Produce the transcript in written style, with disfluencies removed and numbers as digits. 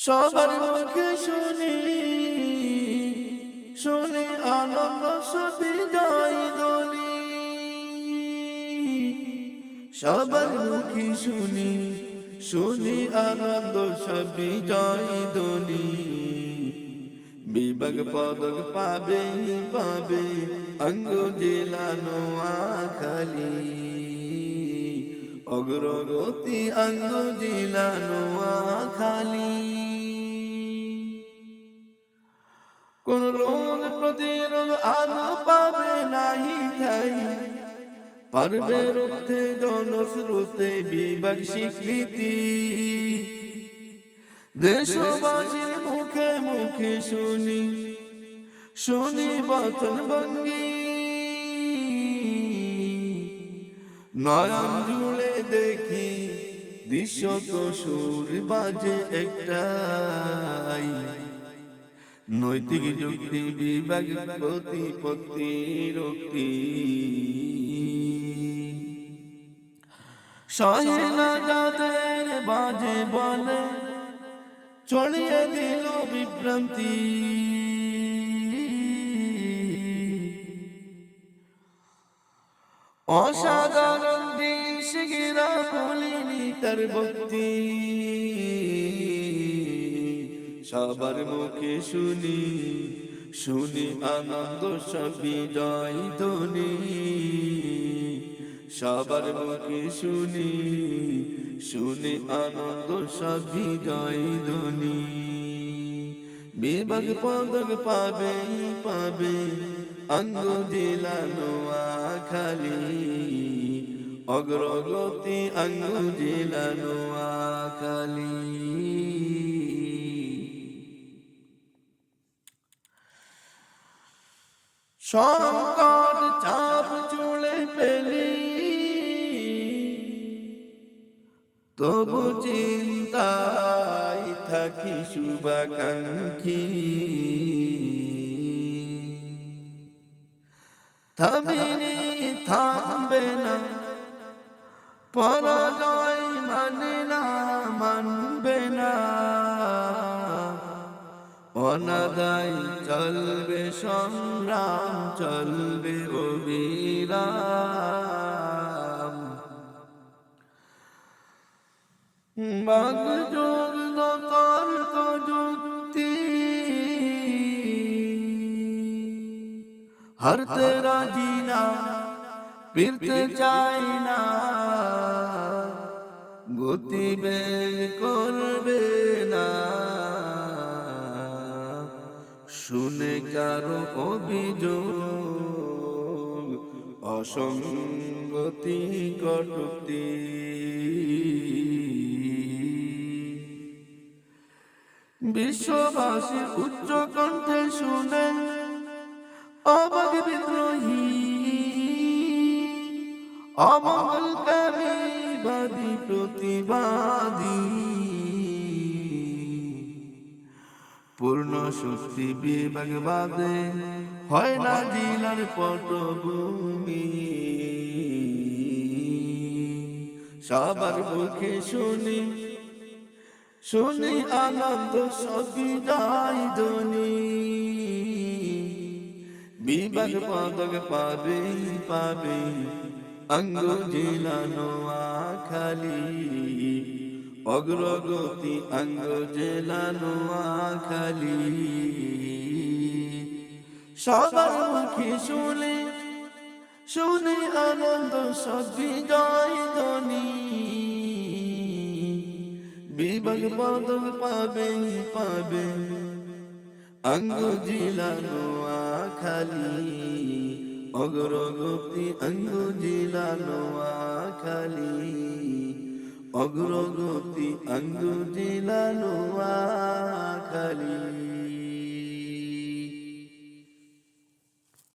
সবার মুখে শুনি শুনি আনন্দ বিজয় ধ্বনি, সবার মুখে শুনি শুনি আনন্দ বিজয় ধ্বনি। বিভাগ পদক পাবে পাবে অঙ্গ জেলা নোয়াখালী, অগ্রগতি অঙ্গ জেলা নোয়াখালী। কোন রোগ প্রতিরোধ আলো পাবে নাহি ঠাই, পারবে রুখতে জনস্রোতে বিভাগ স্বীকৃতি। দেশবাসীর মুখে মুখে শুনি শুনি বচন ভঙ্গি, নয়ন জুড়ে দেখি দৃশ্য তো সুর বাজে একটাই, নৈতিক যুক্তি বিভাগ প্রতিপত্তি রক্তি। সহে না যাদের বাজে বলে ছড়িয়ে দিল বিভ্রান্তি, অসাধারণ দিন শিগিরা ভুলিনি তার ভক্তি। সবার মুখে শুনি শুনি আনন্দ বিজয় ধ্বনি, সবার মুখে শুনি শুনি আনন্দ বিজয় ধ্বনি। বিভাগ পদক পাবে পাবে অঙ্গ জেলা নোয়াখালী, অগ্রগতি অঙ্গ জেলা নোয়াখালী। সংকট চাপ চুলে পেলি তবু চিন্তায় থাকি শুভাকাঙ্ক্ষী, থামিনি থামবে না পরাজয় মানে না মানবে না, অনাদায় চলবে সংগ্রাম চলবে অবিরাম। বাগযোগ তর্ক যুক্তি হারতে রাজি না ফিরতে চাই না, গতি বের করবে না শুনে কারো অভিযোগ অসঙ্গতি কটূক্তি। বিশ্ববাসীর উচ্চ কণ্ঠে শুনে অবাক বিদ্রোহী, অমঙ্গলকারী বাদী প্রতিবাদী, পূর্ণ শক্তি বিভাগবাদে হয় না জেলার পটভূমি। সবার মুখে শুনি শুনি আনন্দ বিজয় ধ্বনি, বিভাগ পদক পাবে পাবে অঙ্গ জেলা নোয়াখালী, অগ্রগতি অঙ্গ জেলা নোয়াখালী। সবার মুখে শুনি শুনি আনন্দ বিজয় ধ্বনি, বিভাগ পদক পাবে পাবে অঙ্গ জেলা নোয়াখালী, অগ্রগতি অঙ্গ জেলা নোয়াখালী, অগ্রগতি অঙ্গ জেলা নোয়াখালী।